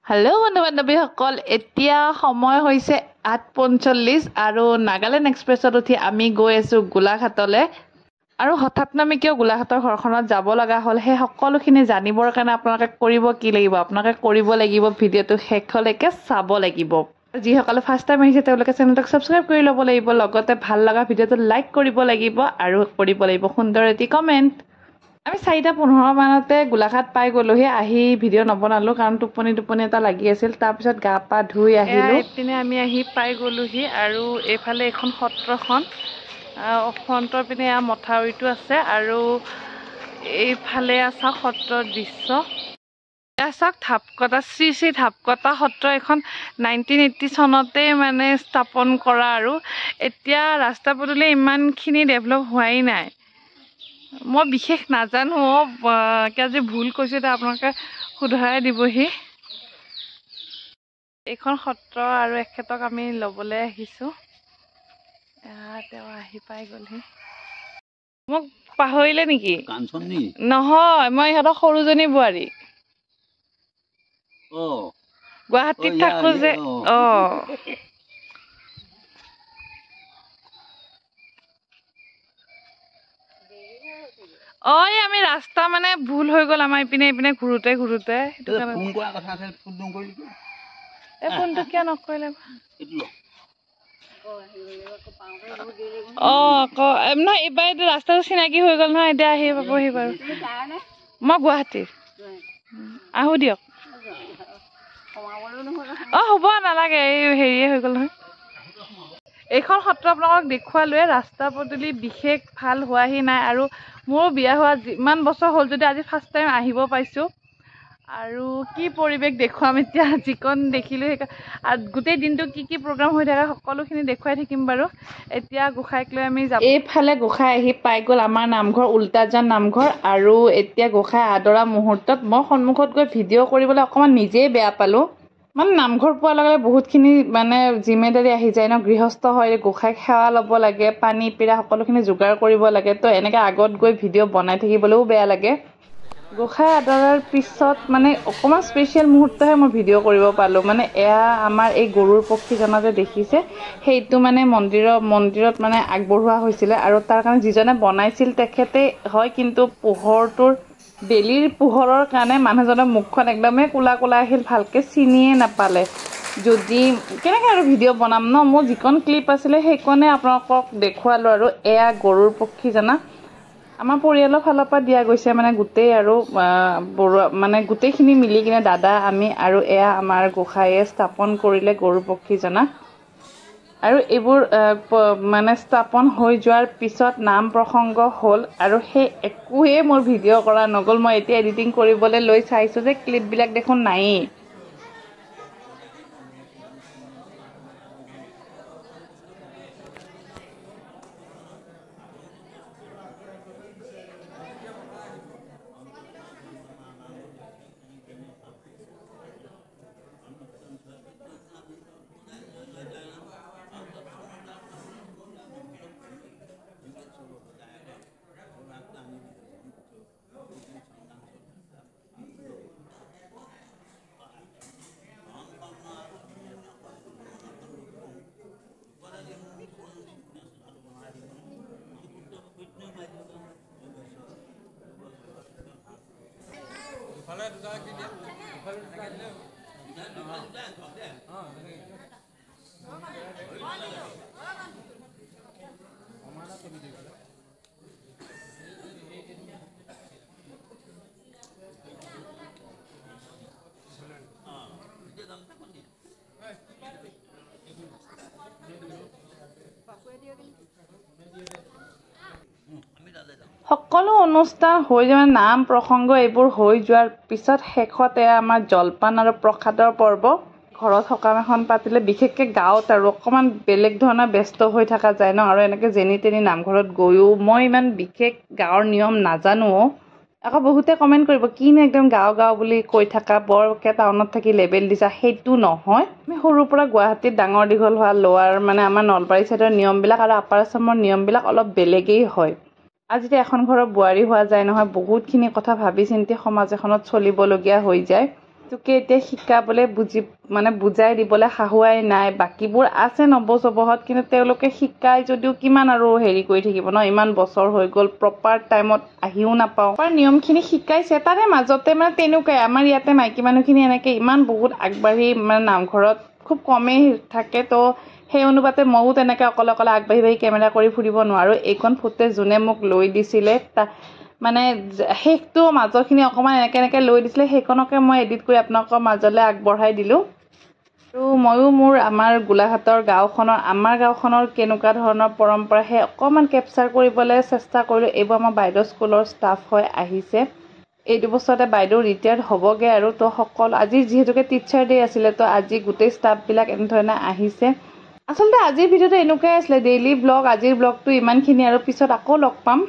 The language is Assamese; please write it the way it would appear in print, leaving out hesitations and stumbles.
হেল্ল' বন্ধু বান্ধৱীসকল, এতিয়া সময় হৈছে 8:45 আৰু নাগালেণ্ড এক্সপ্ৰেছত উঠি আমি গৈ আছোঁ গোলাঘাটলৈ। আৰু হঠাৎ আমি কিয় গোলাঘাটৰ ঘৰখনত যাব লগা হ'ল সেই সকলোখিনি জানিবৰ কাৰণে আপোনালোকে কৰিব কি লাগিব? আপোনালোকে কৰিব লাগিব ভিডিঅ'টো শেষলৈকে চাব লাগিব। যিসকলে ফাৰ্ষ্ট টাইম আহিছে তেওঁলোকে চেনেলটোক ছাবস্ক্ৰাইব কৰি ল'ব লাগিব, লগতে ভাল লগা ভিডিঅ'টো লাইক কৰিব লাগিব আৰু কৰিব লাগিব সুন্দৰ এটি কমেণ্ট। আমি 4:15 মানতে গোলাঘাট পাই গ'লোহি। আহি ভিডিঅ' নবনালোঁ কাৰণ টোপনি এটা লাগি আছিল। তাৰপিছত গা পা ধুই আহিলোঁ। এইপিনে আমি আহি পাই গ'লোহি আৰু এইফালে এখন সত্ৰখন, ফ্ৰণ্টৰ পিনে মথাউৰিটো আছে আৰু এইফালে চাওক সত্ৰৰ দৃশ্য। চাওক ঢাপকটা শ্ৰী শ্ৰী ঢাপকটা সত্ৰ এখন 1980 চনতে মানে স্থাপন কৰা আৰু এতিয়া ৰাস্তা পদূলি ইমানখিনি ডেভেলপ হোৱাই নাই। মই বিশেষ নাজানো, আজি ভুল কৈছোঁ, এতিয়া আপোনালোকে শুধৰাই দিবহি। এইখন সত্ৰ আৰু এখেতক আমি ল'বলৈ আহিছোঁ। তেওঁ আহি পাই গ'লহি। মোক পাহৰিলে নেকি? নহয়, মই ইহঁতৰ সৰুজনী বোৱাৰী। গুৱাহাটীত থাকো যে। আমি ৰাস্তা মানে ভুল হৈ গ'ল আমাৰ এইপিনে ঘূৰোতে ফোনটো কিয় নকৰিলে? নহয়, এইবাৰ এইটো ৰাস্তাটো চিনাকি হৈ গ'ল নহয়, এতিয়া আহি পাবহি বাৰু। মই গুৱাহাটীৰ। আহোঁ দিয়ক। হ'ব, নালাগে, এই হেৰিয়ে হৈ গ'ল নহয়। এইখন সত্ৰ আপোনালোকক দেখুৱালোৱে। ৰাস্তা পদূলি বিশেষ ভাল হোৱাহি নাই আৰু মোৰো বিয়া হোৱা ইমান বছৰ হ'ল যদি আজি ফাৰ্ষ্ট টাইম আহিব পাইছোঁ। আৰু কি পৰিৱেশ দেখুৱাম এতিয়া, যিকণ দেখিলোঁ আৰু গোটেই দিনটো কি প্ৰগ্ৰাম হৈ থাকে সকলোখিনি দেখুৱাই থাকিম বাৰু। এতিয়া গোসাঁইক লৈ আমি যাম। এইফালে গোসাঁই আহি পাই গ'ল আমাৰ নামঘৰ, উল্টাজান নামঘৰ। আৰু এতিয়া গোসাঁই আদৰা মুহূৰ্তত মই সন্মুখত গৈ ভিডিঅ' কৰিবলৈ অকণমান নিজেই বেয়া পালোঁ। মানে নামঘৰ পোৱাৰ লগে লগে বহুতখিনি মানে জিম্মেদাৰী আহি যায় ন। গৃহস্থ হয়, গোসাঁইক সেৱা ল'ব লাগে, পানী পিৰা সকলোখিনি যোগাৰ কৰিব লাগে। তো এনেকৈ আগত গৈ ভিডিঅ' বনাই থাকিবলৈও বেয়া লাগে। গোসাঁই আদৰাৰ পিছত মানে অকণমান স্পেচিয়েল মুহূৰ্তহে মই ভিডিঅ' কৰিব পালোঁ। মানে এয়া আমাৰ এই গৰুৰ পক্ষীজনা যে দেখিছে, সেইটো মানে মন্দিৰত মানে আগবঢ়োৱা হৈছিলে আৰু তাৰ কাৰণে যিজনে বনাইছিল তেখেতে হয়, কিন্তু পোহৰটোৰ বেলিৰ পোহৰৰ কাৰণে মানুহজনৰ মুখখন একদমেই ক'লা আহিল, ভালকৈ চিনিয়ে নাপালে। যদি কেনেকৈ আৰু ভিডিঅ' বনাম ন, মোৰ যিকণ ক্লিপ আছিলে সেইকণে আপোনালোকক দেখুৱালোঁ। আৰু এয়া গৰুৰ পক্ষীজনা আমাৰ পৰিয়ালৰ ফালৰ পৰা দিয়া গৈছে, মানে গোটেই আৰু বৰুৱা মানে গোটেইখিনি মিলি কিনে দাদা, আমি আৰু এয়া আমাৰ গোসাঁইয়ে স্থাপন কৰিলে গৰুৰ পক্ষীজনা। আৰু এইবোৰ মানে স্থাপন হৈ যোৱাৰ পিছত নাম প্ৰসংগ হ'ল আৰু সেই একোৱেই মোৰ ভিডিঅ' কৰা নগ'ল। মই এতিয়া এডিটিং কৰিবলৈ লৈ চাইছোঁ যে ক্লিপবিলাক দেখোন নায়েই। সকলো অনুষ্ঠান হৈ যোৱা নাম প্ৰসংগ এইবোৰ হৈ যোৱাৰ পিছত শেষত এয়া আমাৰ জলপান আৰু প্ৰসাদৰ পৰ্ব। ঘৰত সকাম এখন পাতিলে বিশেষকৈ গাঁৱত আৰু অকণমান বেলেগ ধৰণৰ ব্যস্ত হৈ থকা যায় ন। আৰু এনেকৈ যেনি তেনি নামঘৰত গৈও মই ইমান বিশেষ গাঁৱৰ নিয়ম নাজানো। আকৌ বহুতে কমেণ্ট কৰিব, কিনো একদম গাঁও বুলি কৈ থাকা, বৰকৈ টাউনত থাকি লেবেল দিছা। সেইটো নহয়, আমি সৰুৰ পৰা গুৱাহাটীত ডাঙৰ দীঘল হোৱা লোৱাৰ মানে আমাৰ নলবাৰী ছাইডৰ নিয়মবিলাক আৰু আপাৰ আছামৰ নিয়মবিলাক অলপ বেলেগেই হয়। আজি যেতিয়া এখন ঘৰৰ বোৱাৰী হোৱা যায় নহয়, বহুতখিনি কথা ভাবি চিন্তি সমাজ এখনত চলিবলগীয়া হৈ যায়। এইটোকে এতিয়া শিকাবলৈ বুজাই দিবলৈ সাহুৱাই নাই। বাকীবোৰ আছে নৱজৱহত, কিন্তু তেওঁলোকে শিকাই যদিও কিমান আৰু হেৰি কৰি থাকিব ন, ইমান বছৰ হৈ গ'ল, প্ৰপাৰ টাইমত আহিও নাপাওঁ। নিয়মখিনি শিকাইছে, তাৰে মাজতে তেনেকুৱাই আমাৰ ইয়াতে মাইকী মানুহখিনি এনেকৈ ইমান বহুত আগবাঢ়ি নামঘৰত খুব কমেই থাকে। তো সেই অনুপাতে ময়ো তেনেকৈ অকলে আগবাঢ়ি কেমেৰা কৰি ফুৰিব নোৱাৰোঁ। এইখন ফুটেজ যোনে মোক লৈ দিছিলে শেষটো মাজৰখিনি অকণমান এনেকৈ লৈ দিছিলে, সেইখনকে মই এডিট কৰি আপোনালোকৰ মাজলৈ আগবঢ়াই দিলোঁ। আৰু ময়ো আমাৰ গোলাঘাটৰ আমাৰ গাঁওখনৰ কেনেকুৱা ধৰণৰ পৰম্পৰা সেই অকণমান কেপচাৰ কৰিবলৈ চেষ্টা কৰিলোঁ। এইবোৰ আমাৰ বাইদেউ স্কুলৰ ষ্টাফ হৈ আহিছে। এইটো বছৰতে বাইদেউ ৰিটায়াৰ্ড হ'বগৈ আৰু তো আজি যিহেতুকে টিচাৰ ডে আছিলে, তো আজি গোটেই ষ্টাফবিলাক এনেধৰণে আহিছে। আচলতে আজিৰ ভিডিঅ'টো এনেকুৱাই আছিলে, ডেইলি ব্লগ। আজিৰ ব্লগটো ইমানখিনি, আৰু পিছত আকৌ লগ পাম।